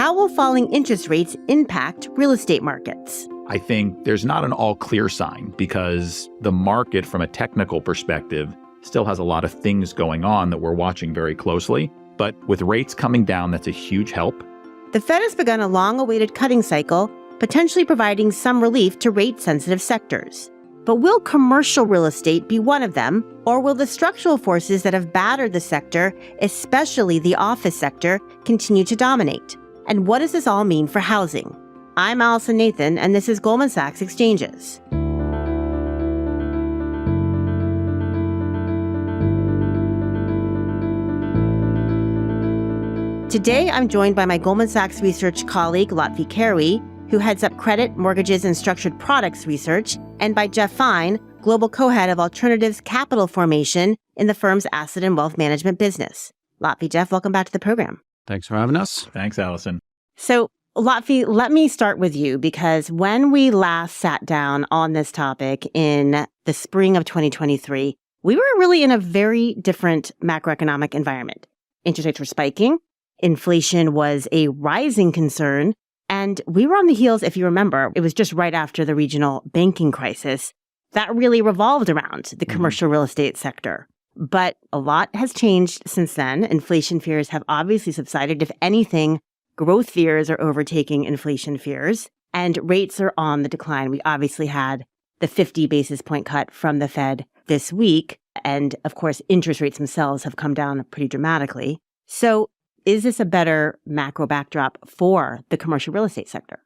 how will falling interest rates impact real estate markets? I think there's not an all clear sign because the market from a technical perspective still has a lot of things going on that we're watching very closely. But with rates coming down, that's a huge help. The Fed has begun a long-awaited cutting cycle, potentially providing some relief to rate-sensitive sectors. But will commercial real estate be one of them, or will the structural forces that have battered the sector, especially the office sector, continue to dominate? And what does this all mean for housing? I'm Allison Nathan, and this is Goldman Sachs Exchanges. Today, I'm joined by my Goldman Sachs research colleague, Lotfi Karwi, who heads up credit, mortgages, and structured products research, and by Jeff Fine, global co-head of alternatives capital formation in the firm's asset and wealth management business. Lotfi, Jeff, welcome back to the program. Thanks for having us. Thanks, Allison. So, Lotfi, let me start with you, because when we last sat down on this topic in the spring of 2023, we were really in a very different macroeconomic environment. Interest rates were spiking. Inflation was a rising concern. And we were on the heels, if you remember, it was just right after the regional banking crisis that really revolved around the commercial real estate sector. But a lot has changed since then. Inflation fears have obviously subsided. If anything, growth fears are overtaking inflation fears, and rates are on the decline. We obviously had the 50 basis point cut from the Fed this week. And of course, interest rates themselves have come down pretty dramatically. So is this a better macro backdrop for the commercial real estate sector?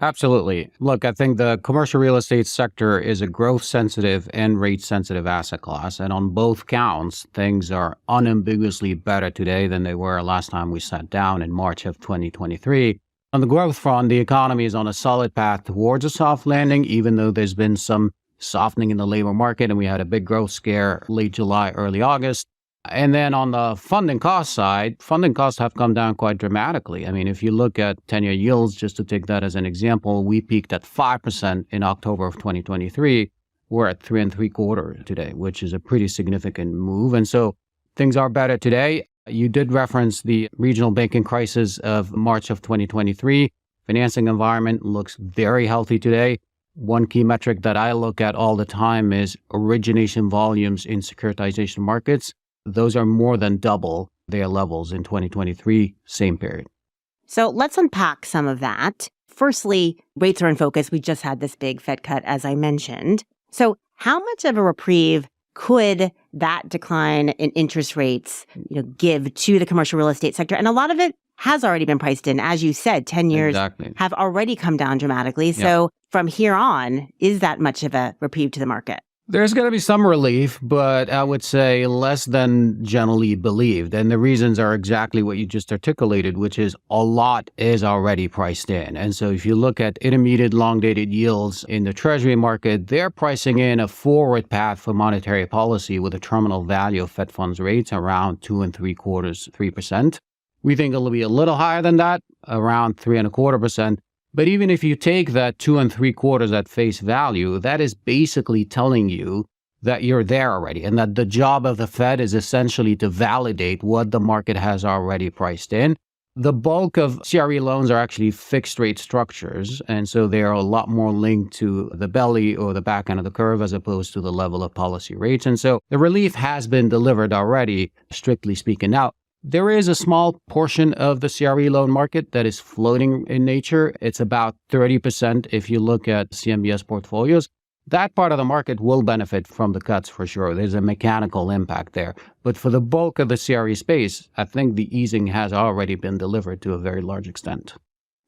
Absolutely. Look, I think the commercial real estate sector is a growth-sensitive and rate-sensitive asset class. And on both counts, things are unambiguously better today than they were last time we sat down in March of 2023. On the growth front, the economy is on a solid path towards a soft landing, even though there's been some softening in the labor market, and we had a big growth scare late July, early August. And then on the funding cost side, funding costs have come down quite dramatically. I mean, if you look at 10-year yields, just to take that as an example, we peaked at 5% in October of 2023. We're at 3.75% today, which is a pretty significant move. And so things are better today. You did reference the regional banking crisis of March of 2023. Financing environment looks very healthy today. One key metric that I look at all the time is origination volumes in securitization markets. Those are more than double their levels in 2023, same period. So let's unpack some of that. Firstly, rates are in focus. We just had this big Fed cut, as I mentioned. So how much of a reprieve could that decline in interest rates, give to the commercial real estate sector? And a lot of it has already been priced in. As you said, 10 years have already come down dramatically. So from here on, is that much of a reprieve to the market? There's going to be some relief, but I would say less than generally believed. And the reasons are exactly what you just articulated, which is a lot is already priced in. And so if you look at intermediate long-dated yields in the Treasury market, they're pricing in a forward path for monetary policy with a terminal value of Fed funds rates around 2.75%, 3%. We think it'll be a little higher than that, around 3.25%. But even if you take that 2.75% at face value, that is basically telling you that you're there already, and that the job of the Fed is essentially to validate what the market has already priced in. The bulk of CRE loans are actually fixed rate structures, and so they are a lot more linked to the belly or the back end of the curve as opposed to the level of policy rates. And so the relief has been delivered already, strictly speaking. Now, there is a small portion of the CRE loan market that is floating in nature. It's about 30% if you look at CMBS portfolios. That part of the market will benefit from the cuts for sure. There's a mechanical impact there. But for the bulk of the CRE space, I think the easing has already been delivered to a very large extent.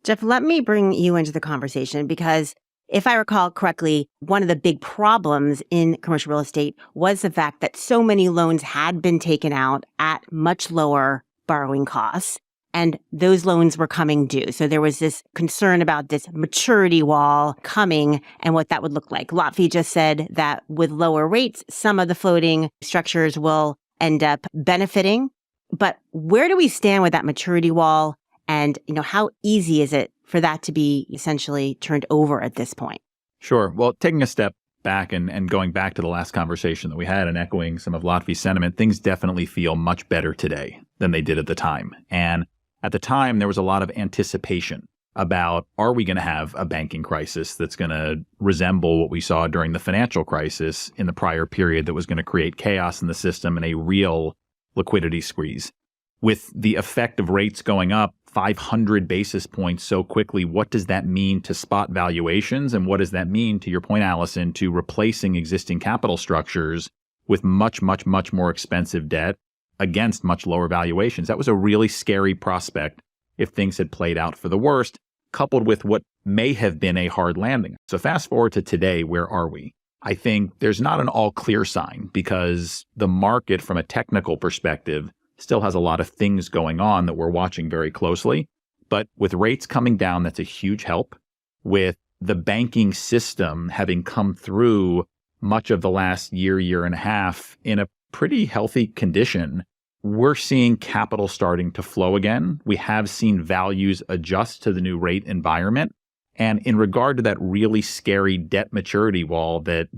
Jeff, let me bring you into the conversation, because if I recall correctly, one of the big problems in commercial real estate was the fact that so many loans had been taken out at much lower borrowing costs, and those loans were coming due. So there was this concern about this maturity wall coming and what that would look like. Lotfi just said that with lower rates, some of the floating structures will end up benefiting. But where do we stand with that maturity wall? And, how easy is it for that to be essentially turned over at this point? Sure. Well, taking a step back and going back to the last conversation that we had and echoing some of Lotfi's sentiment, things definitely feel much better today than they did at the time. And At the time, there was a lot of anticipation about, are we going to have a banking crisis that's going to resemble what we saw during the financial crisis in the prior period that was going to create chaos in the system and a real liquidity squeeze? With the effect of rates going up 500 basis points so quickly, what does that mean to spot valuations? And what does that mean, to your point, Allison, to replacing existing capital structures with much, much, much more expensive debt against much lower valuations? That was a really scary prospect if things had played out for the worst, coupled with what may have been a hard landing. So fast forward to today, where are we? I think there's not an all clear sign because the market from a technical perspective still has a lot of things going on that we're watching very closely. But with rates coming down, that's a huge help. With the banking system having come through much of the last year, year and a half in a pretty healthy condition, we're seeing capital starting to flow again. We have seen values adjust to the new rate environment. And in regard to that really scary debt maturity wall that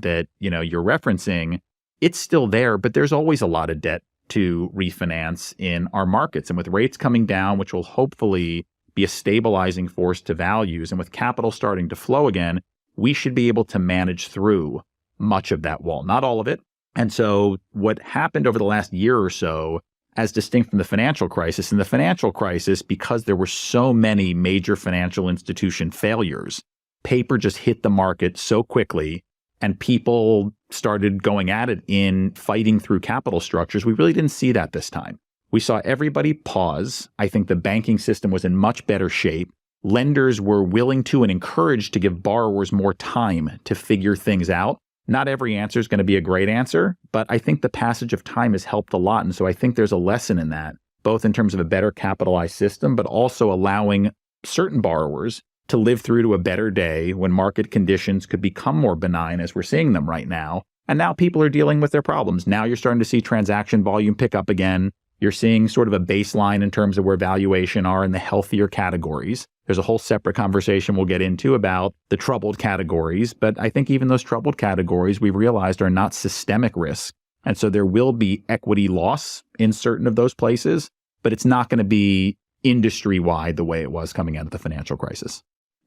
you're referencing, it's still there, but there's always a lot of debt to refinance in our markets. And with rates coming down, which will hopefully be a stabilizing force to values, and with capital starting to flow again, we should be able to manage through much of that wall, not all of it. And so what happened over the last year or so, as distinct from the financial crisis, in the financial crisis, because there were so many major financial institution failures, paper just hit the market so quickly and people started going at it in fighting through capital structures. We really didn't see that this time. We saw everybody pause. I think the banking system was in much better shape. Lenders were willing to and encouraged to give borrowers more time to figure things out. Not every answer is going to be a great answer, but I think the passage of time has helped a lot. And so I think there's a lesson in that, both in terms of a better capitalized system, but also allowing certain borrowers to live through to a better day when market conditions could become more benign as we're seeing them right now. And now people are dealing with their problems. Now you're starting to see transaction volume pick up again. You're seeing sort of a baseline in terms of where valuation are in the healthier categories. There's a whole separate conversation we'll get into about the troubled categories. But I think even those troubled categories we've realized are not systemic risk. And so there will be equity loss in certain of those places, but it's not going to be industry-wide the way it was coming out of the financial crisis.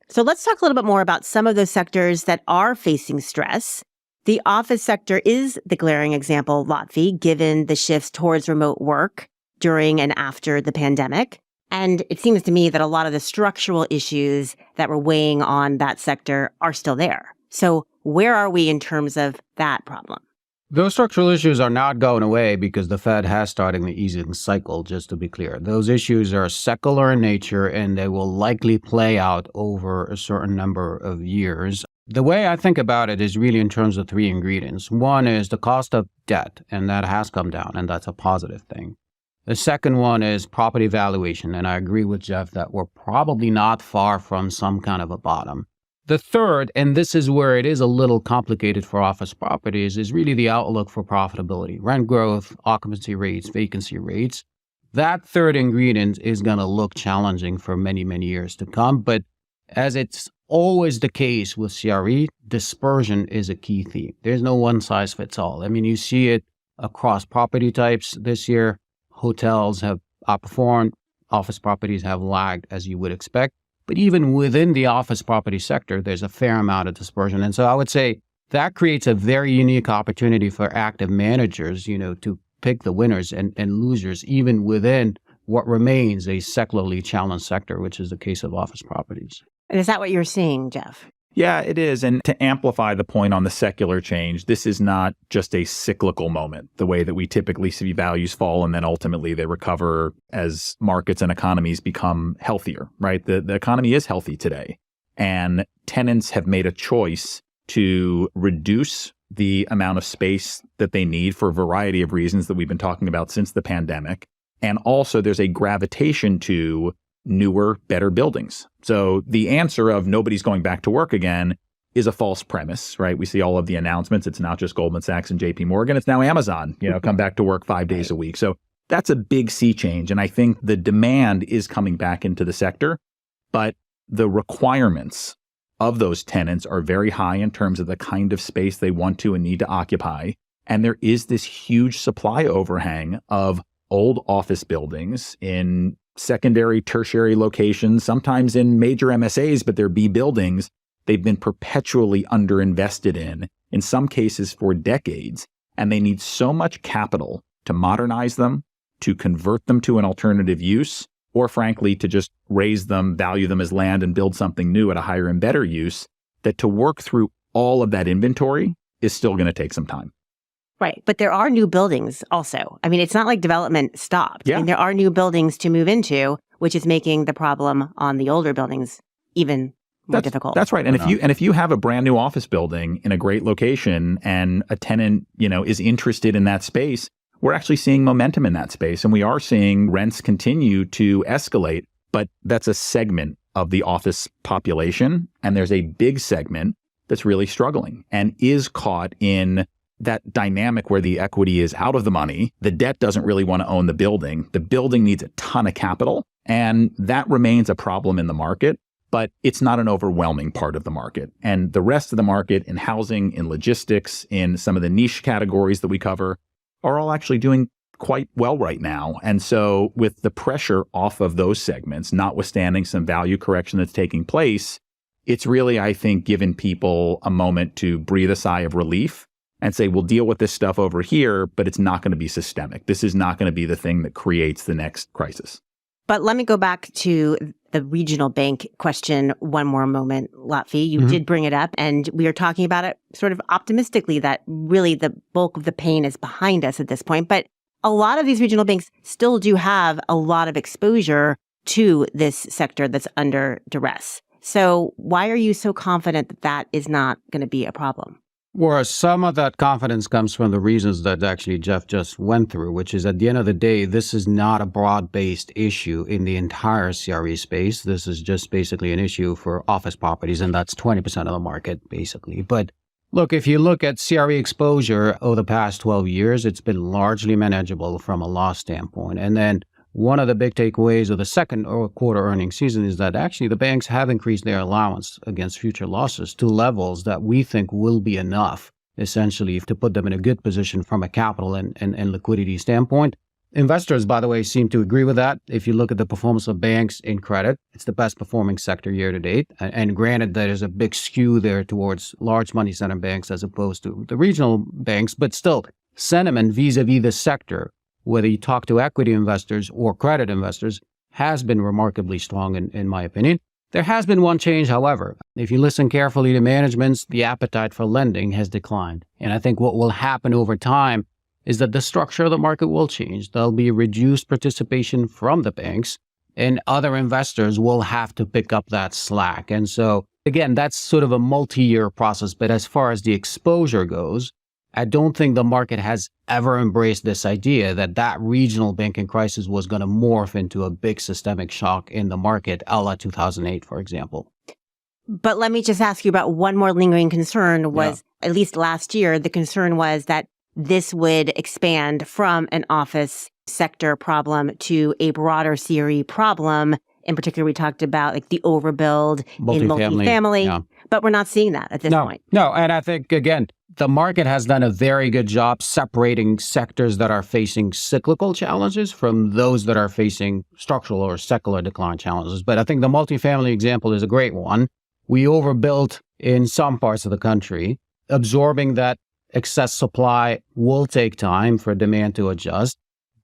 So let's talk a little bit more about some of those sectors that are facing stress. The office sector is the glaring example, Lotfi, given the shifts towards remote work during and after the pandemic. And it seems to me that a lot of the structural issues that were weighing on that sector are still there. So where are we in terms of that problem? Those structural issues are not going away because the Fed has started the easing cycle, just to be clear. Those issues are secular in nature and they will likely play out over a certain number of years. The way I think about it is really in terms of three ingredients. One is the cost of debt, and that has come down, and that's a positive thing. The second one is property valuation, and I agree with Jeff that we're probably not far from some kind of a bottom. The third, and this is where it is a little complicated for office properties, is really the outlook for profitability, rent growth, occupancy rates, vacancy rates. That third ingredient is going to look challenging for many, many years to come. But as it's always the case with CRE, dispersion is a key theme. There's no one size fits all. I mean, you see it across property types this year. Hotels have outperformed, office properties have lagged, as you would expect. But even within the office property sector, there's a fair amount of dispersion. And so I would say that creates a very unique opportunity for active managers, to pick the winners and losers, even within what remains a secularly challenged sector, which is the case of office properties. And is that what you're seeing, Jeff? Yeah, it is. And to amplify the point on the secular change, this is not just a cyclical moment, the way that we typically see values fall and then ultimately they recover as markets and economies become healthier, right? The economy is healthy today. And tenants have made a choice to reduce the amount of space that they need for a variety of reasons that we've been talking about since the pandemic. And also there's a gravitation to newer, better buildings. So the answer of nobody's going back to work again is a false premise, right? We see all of the announcements. It's not just Goldman Sachs and JP Morgan. It's now Amazon, come back to work 5 days a week. So that's a big sea change. And I think the demand is coming back into the sector, but the requirements of those tenants are very high in terms of the kind of space they want to and need to occupy. And there is this huge supply overhang of old office buildings in secondary, tertiary locations, sometimes in major MSAs, but they're B buildings. They've been perpetually underinvested in some cases for decades. And they need so much capital to modernize them, to convert them to an alternative use, or frankly, to just raise them, value them as land and build something new at a higher and better use, that to work through all of that inventory is still going to take some time. Right. But there are new buildings also. I mean, it's not like development stopped. Yeah. I mean, there are new buildings to move into, which is making the problem on the older buildings even more difficult. That's right. And if you have a brand new office building in a great location and a tenant, is interested in that space, we're actually seeing momentum in that space. And we are seeing rents continue to escalate. But that's a segment of the office population. And there's a big segment that's really struggling and is caught in that dynamic where the equity is out of the money. The debt doesn't really want to own the building. The building needs a ton of capital. And that remains a problem in the market, but it's not an overwhelming part of the market. And the rest of the market in housing, in logistics, in some of the niche categories that we cover are all actually doing quite well right now. And so with the pressure off of those segments, notwithstanding some value correction that's taking place, it's really, I think, given people a moment to breathe a sigh of relief and say, we'll deal with this stuff over here, but it's not going to be systemic. This is not going to be the thing that creates the next crisis. But let me go back to the regional bank question one more moment, Lotfi. You did bring it up, and we are talking about it sort of optimistically that really the bulk of the pain is behind us at this point. But a lot of these regional banks still do have a lot of exposure to this sector that's under duress. So why are you so confident that that is not going to be a problem? Whereas some of that confidence comes from the reasons that actually Jeff just went through, which is at the end of the day, this is not a broad-based issue in the entire CRE space. This is just basically an issue for office properties, and that's 20% of the market, basically. But look, if you look at CRE exposure over the past 12 years, it's been largely manageable from a loss standpoint. And then one of the big takeaways of the second quarter earnings season is that actually the banks have increased their allowance against future losses to levels that we think will be enough, essentially, to put them in a good position from a capital and liquidity standpoint. Investors, by the way, seem to agree with that. If you look at the performance of banks in credit, it's the best performing sector year to date. And granted, there's a big skew there towards large money center banks as opposed to the regional banks, but still, sentiment vis-a-vis the sector, whether you talk to equity investors or credit investors, has been remarkably strong, in my opinion. There has been one change, however. If you listen carefully to managements, the appetite for lending has declined. And I think what will happen over time is that the structure of the market will change. There'll be reduced participation from the banks, and other investors will have to pick up that slack. And so, again, that's sort of a multi-year process. But as far as the exposure goes, I don't think the market has ever embraced this idea that that regional banking crisis was going to morph into a big systemic shock in the market, a la 2008, for example. But let me just ask you about one more lingering concern was, at least last year, the concern was that this would expand from an office sector problem to a broader CRE problem. In particular, we talked about like the overbuild in multifamily, but we're not seeing that at this point. No, and I think, again, the market has done a very good job separating sectors that are facing cyclical challenges from those that are facing structural or secular decline challenges. But I think the multifamily example is a great one. We overbuilt in some parts of the country. Absorbing that excess supply will take time for demand to adjust.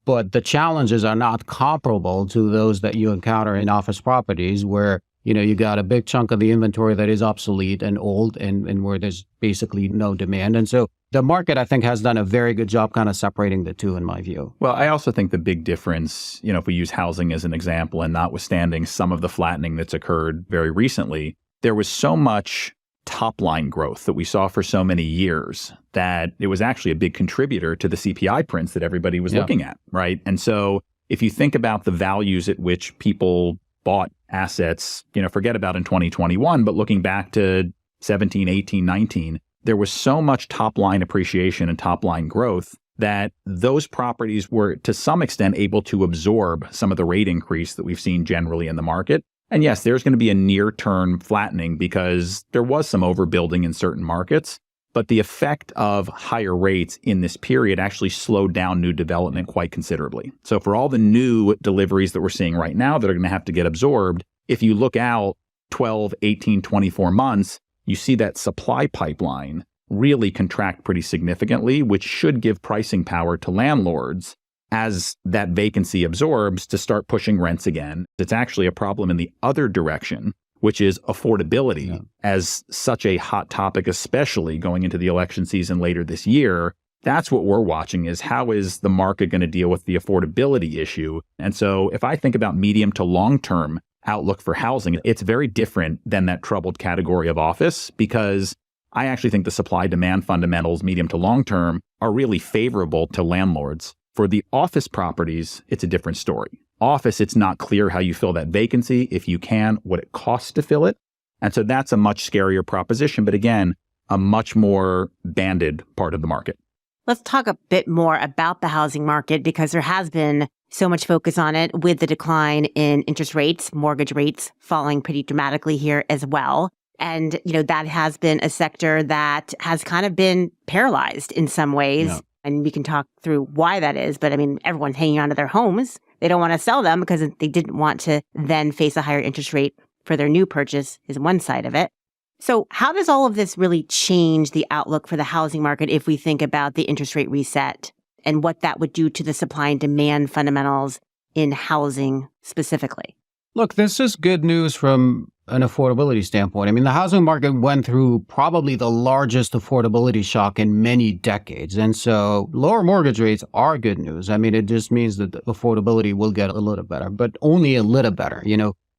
But the challenges are not comparable to those that you encounter in office properties where, you got a big chunk of the inventory that is obsolete and old and where there's basically no demand. And so the market, I think, has done a very good job kind of separating the two, in my view. Well, I also think the big difference, if we use housing as an example and notwithstanding some of the flattening that's occurred very recently, there was so much top line growth that we saw for so many years that it was actually a big contributor to the CPI prints that everybody was looking at, right? And so if you think about the values at which people bought assets, forget about in 2021, but looking back to 17, 18, 19, there was so much top line appreciation and top line growth that those properties were to some extent able to absorb some of the rate increase that we've seen generally in the market. And yes, there's going to be a near-term flattening because there was some overbuilding in certain markets. But the effect of higher rates in this period actually slowed down new development quite considerably. So for all the new deliveries that we're seeing right now that are going to have to get absorbed, if you look out 12, 18, 24 months, you see that supply pipeline really contract pretty significantly, which should give pricing power to landlords as that vacancy absorbs to start pushing rents again. It's actually a problem in the other direction, which is affordability as such a hot topic, especially going into the election season later this year. That's what we're watching, is how is the market going to deal with the affordability issue? And so if I think about medium to long-term outlook for housing, it's very different than that troubled category of office, because I actually think the supply-demand fundamentals, medium to long-term, are really favorable to landlords. For the office properties, it's a different story. Office, it's not clear how you fill that vacancy, if you can, what it costs to fill it. And so that's a much scarier proposition, but again, a much more banded part of the market. Let's talk a bit more about the housing market, because there has been so much focus on it with the decline in interest rates, mortgage rates falling pretty dramatically here as well. And, that has been a sector that has kind of been paralyzed in some ways. Yeah. And we can talk through why that is. But everyone's hanging on to their homes. They don't want to sell them because they didn't want to then face a higher interest rate for their new purchase, is one side of it. So how does all of this really change the outlook for the housing market if we think about the interest rate reset and what that would do to the supply and demand fundamentals in housing specifically? Look, this is good news from an affordability standpoint. The housing market went through probably the largest affordability shock in many decades. And so lower mortgage rates are good news. It just means that the affordability will get a little better, but only a little better.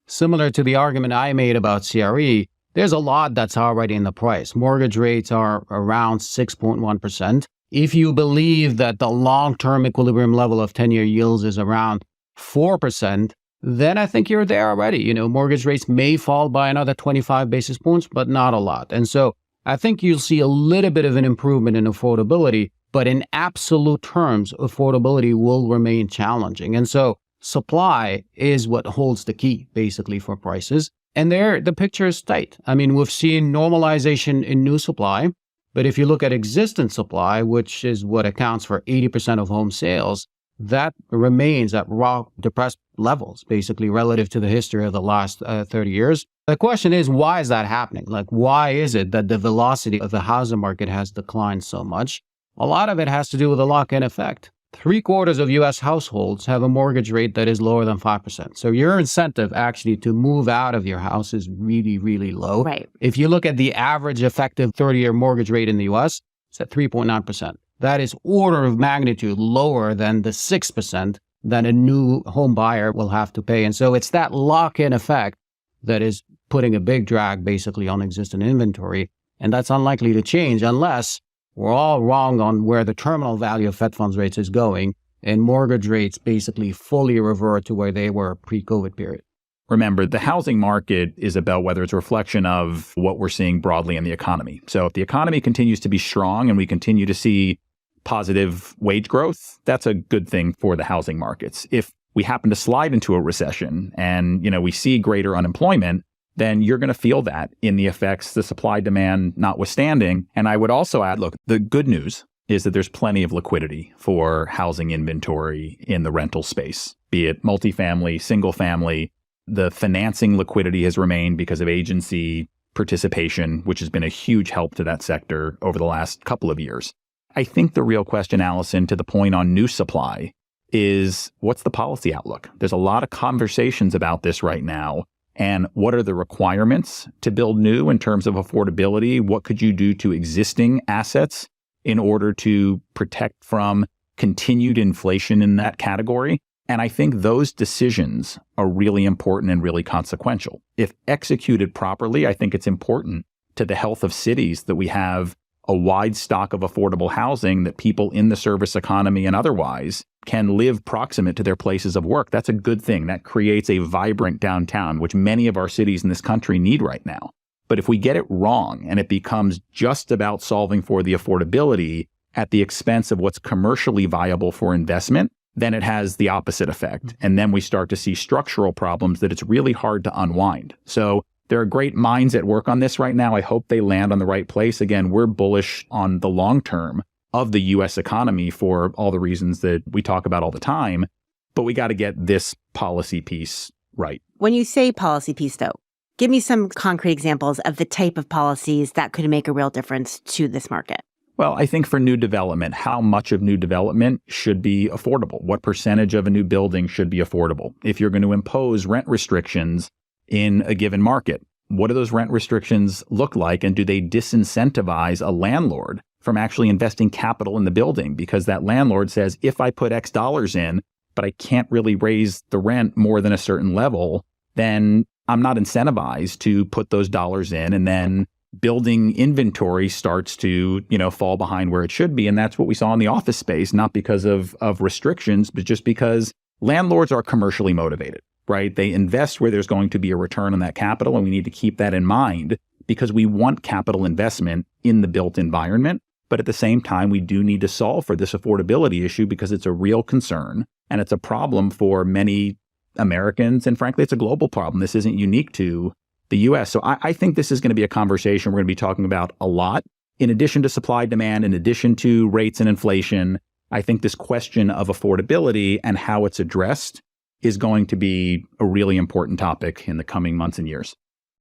Similar to the argument I made about CRE, there's a lot that's already in the price. Mortgage rates are around 6.1%. If you believe that the long-term equilibrium level of 10-year yields is around 4%, then I think you're there already. Mortgage rates may fall by another 25 basis points, but not a lot. And so I think you'll see a little bit of an improvement in affordability, but in absolute terms, affordability will remain challenging. And so supply is what holds the key, basically, for prices. And there, the picture is tight. We've seen normalization in new supply, but if you look at existing supply, which is what accounts for 80% of home sales, that remains at raw, depressed levels, basically, relative to the history of the last 30 years. The question is, why is that happening? Why is it that the velocity of the housing market has declined so much? A lot of it has to do with the lock-in effect. 3/4 of U.S. households have a mortgage rate that is lower than 5%. So your incentive actually to move out of your house is really, really low. Right. If you look at the average effective 30-year mortgage rate in the U.S., it's at 3.9%. That is order of magnitude lower than the 6% that a new home buyer will have to pay. And so it's that lock-in effect that is putting a big drag basically on existing inventory. And that's unlikely to change unless we're all wrong on where the terminal value of Fed funds rates is going and mortgage rates basically fully revert to where they were pre-COVID period. Remember, the housing market is about whether it's a reflection of what we're seeing broadly in the economy. So if the economy continues to be strong and we continue to see positive wage growth, that's a good thing for the housing markets. If we happen to slide into a recession and, we see greater unemployment, then you're going to feel that in the effects, the supply demand notwithstanding. And I would also add, look, the good news is that there's plenty of liquidity for housing inventory in the rental space, be it multifamily, single family. The financing liquidity has remained because of agency participation, which has been a huge help to that sector over the last couple of years. I think the real question, Allison, to the point on new supply is what's the policy outlook? There's a lot of conversations about this right now. And what are the requirements to build new in terms of affordability? What could you do to existing assets in order to protect from continued inflation in that category? And I think those decisions are really important and really consequential. If executed properly, I think it's important to the health of cities that we have a wide stock of affordable housing that people in the service economy and otherwise can live proximate to their places of work. That's a good thing. That creates a vibrant downtown, which many of our cities in this country need right now. But if we get it wrong and it becomes just about solving for the affordability at the expense of what's commercially viable for investment, then it has the opposite effect. And then we start to see structural problems that it's really hard to unwind. So there are great minds at work on this right now. I hope they land on the right place. Again, we're bullish on the long term of the U.S. economy for all the reasons that we talk about all the time. But we got to get this policy piece right. When you say policy piece, though, give me some concrete examples of the type of policies that could make a real difference to this market. Well, I think for new development, how much of new development should be affordable? What percentage of a new building should be affordable? If you're going to impose rent restrictions in a given market, what do those rent restrictions look like? And do they disincentivize a landlord from actually investing capital in the building? Because that landlord says, if I put X dollars in, but I can't really raise the rent more than a certain level, then I'm not incentivized to put those dollars in, and then building inventory starts to, fall behind where it should be. And that's what we saw in the office space, not because of restrictions, but just because landlords are commercially motivated, right? They invest where there's going to be a return on that capital. And we need to keep that in mind because we want capital investment in the built environment. But at the same time, we do need to solve for this affordability issue because it's a real concern and it's a problem for many Americans. And frankly, it's a global problem. This isn't unique to the U.S. So I think this is going to be a conversation we're going to be talking about a lot. In addition to supply demand, in addition to rates and inflation, I think this question of affordability and how it's addressed is going to be a really important topic in the coming months and years.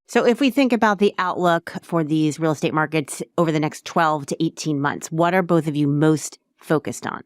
So if we think about the outlook for these real estate markets over the next 12 to 18 months, what are both of you most focused on?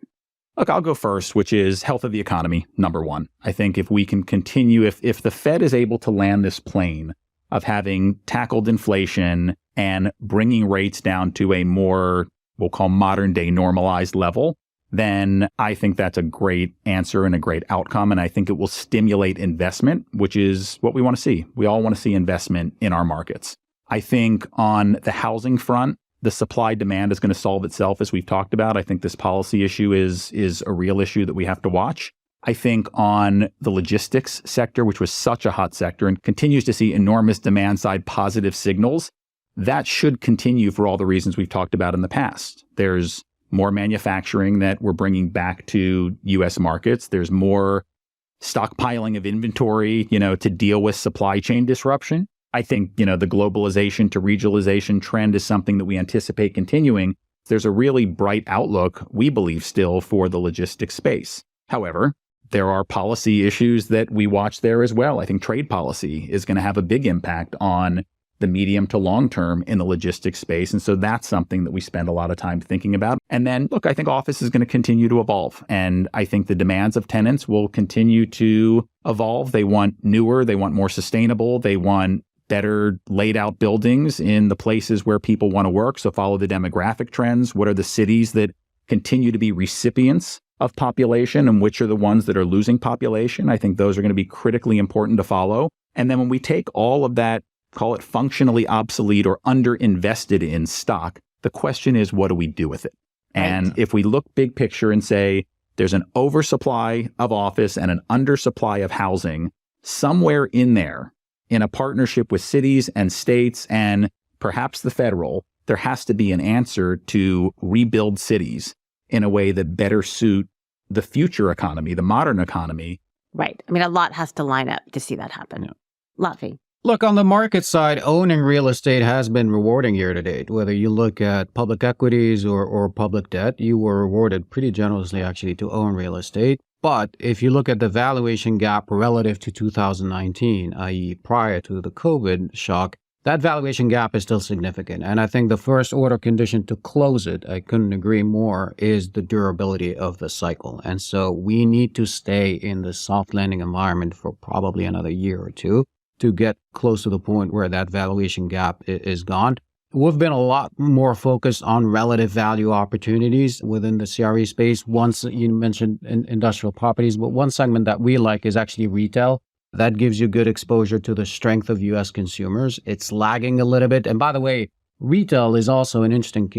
Look, I'll go first, which is health of the economy, number one. I think if we can continue, if the Fed is able to land this plane of having tackled inflation and bringing rates down to a more, we'll call modern day normalized level, then I think that's a great answer and a great outcome. And I think it will stimulate investment, which is what we want to see. We all want to see investment in our markets. I think on the housing front, the supply demand is going to solve itself, as we've talked about. I think this policy issue is a real issue that we have to watch. I think on the logistics sector, which was such a hot sector and continues to see enormous demand side positive signals, that should continue for all the reasons we've talked about in the past. There's more manufacturing that we're bringing back to U.S. markets. There's more stockpiling of inventory, to deal with supply chain disruption. I think, the globalization to regionalization trend is something that we anticipate continuing. There's a really bright outlook, we believe still, for the logistics space. However, there are policy issues that we watch there as well. I think trade policy is going to have a big impact on the medium to long term in the logistics space. And so that's something that we spend a lot of time thinking about. And then, look, I think office is going to continue to evolve. And I think the demands of tenants will continue to evolve. They want newer, they want more sustainable, they want better laid out buildings in the places where people want to work. So follow the demographic trends. What are the cities that continue to be recipients of population and which are the ones that are losing population? I think those are going to be critically important to follow. And then when we take all of that, call it functionally obsolete or underinvested in stock, the question is, what do we do with it? And if we look big picture and say there's an oversupply of office and an undersupply of housing, somewhere in there, in a partnership with cities and states and perhaps the federal, there has to be an answer to rebuild cities in a way that better suit the future economy, the modern economy. Right. I mean, a lot has to line up to see that happen. Yeah. Latfi. Look, on the market side, owning real estate has been rewarding year to date. Whether you look at public equities or public debt, you were rewarded pretty generously actually to own real estate. But if you look at the valuation gap relative to 2019, i.e. prior to the COVID shock, that valuation gap is still significant. And I think the first order condition to close it, I couldn't agree more, is the durability of the cycle. And so we need to stay in the soft landing environment for probably another year or two to get close to the point where that valuation gap is gone. We've been a lot more focused on relative value opportunities within the CRE space. Once you mentioned industrial properties, but one segment that we like is actually retail. That gives you good exposure to the strength of U.S. consumers. It's lagging a little bit. And by the way, retail is also an interesting,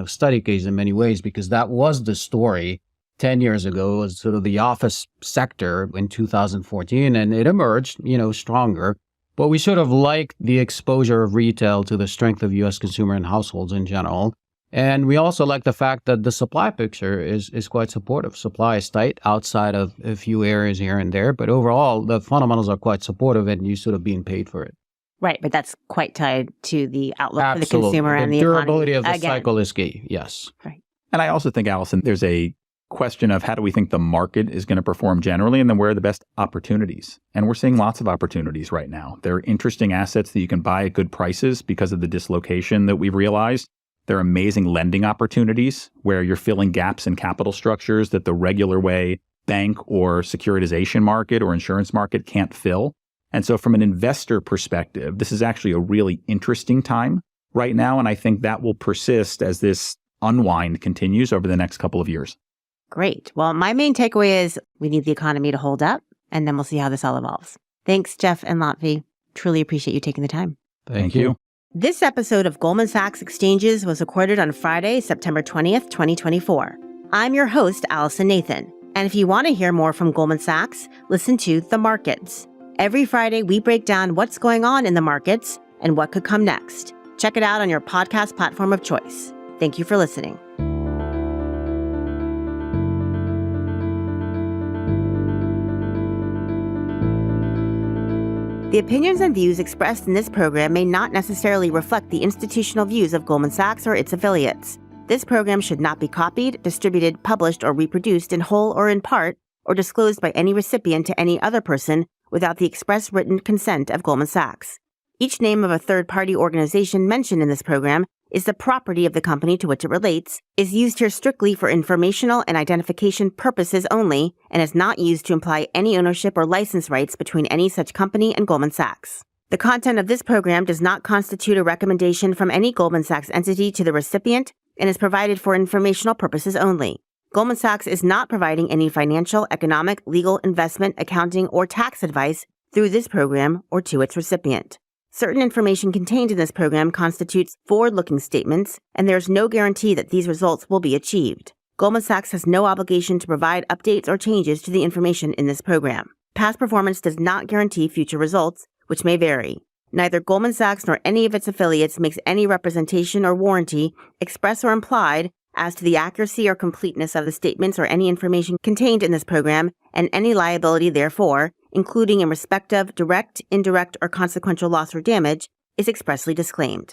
study case in many ways, because that was the story 10 years ago. It was sort of the office sector in 2014, and it emerged, stronger. But we sort of like the exposure of retail to the strength of U.S. consumer and households in general. And we also like the fact that the supply picture is quite supportive. Supply is tight outside of a few areas here and there, but overall, the fundamentals are quite supportive and you're sort of being paid for it. Right, but that's quite tied to the outlook for the Absolutely. consumer and the durability economy. of the cycle is key. Yes. Right. And I also think, Allison, there's a question of how do we think the market is going to perform generally, and then where are the best opportunities? And we're seeing lots of opportunities right now. There are interesting assets that you can buy at good prices because of the dislocation that we've realized. There are amazing lending opportunities where you're filling gaps in capital structures that the regular way bank or securitization market or insurance market can't fill. And so from an investor perspective, this is actually a really interesting time right now. And I think that will persist as this unwind continues over the next couple of years. Great. Well, my main takeaway is we need the economy to hold up, and then we'll see how this all evolves. Thanks, Jeff and Lotfi. Truly appreciate you taking the time. Thank you. This episode of Goldman Sachs Exchanges was recorded on Friday, September 20th, 2024. I'm your host, Allison Nathan. And if you want to hear more from Goldman Sachs, listen to The Markets. Every Friday, we break down what's going on in the markets and what could come next. Check it out on your podcast platform of choice. Thank you for listening. The opinions and views expressed in this program may not necessarily reflect the institutional views of Goldman Sachs or its affiliates. This program should not be copied, distributed, published, or reproduced in whole or in part, or disclosed by any recipient to any other person without the express written consent of Goldman Sachs. Each name of a third-party organization mentioned in this program is the property of the company to which it relates, is used here strictly for informational and identification purposes only, and is not used to imply any ownership or license rights between any such company and Goldman Sachs. The content of this program does not constitute a recommendation from any Goldman Sachs entity to the recipient and is provided for informational purposes only. Goldman Sachs is not providing any financial, economic, legal, investment, accounting, or tax advice through this program or to its recipient. Certain information contained in this program constitutes forward-looking statements, and there is no guarantee that these results will be achieved. Goldman Sachs has no obligation to provide updates or changes to the information in this program. Past performance does not guarantee future results, which may vary. Neither Goldman Sachs nor any of its affiliates makes any representation or warranty, express or implied, as to the accuracy or completeness of the statements or any information contained in this program, and any liability therefore, including in respect of direct, indirect, or consequential loss or damage, is expressly disclaimed.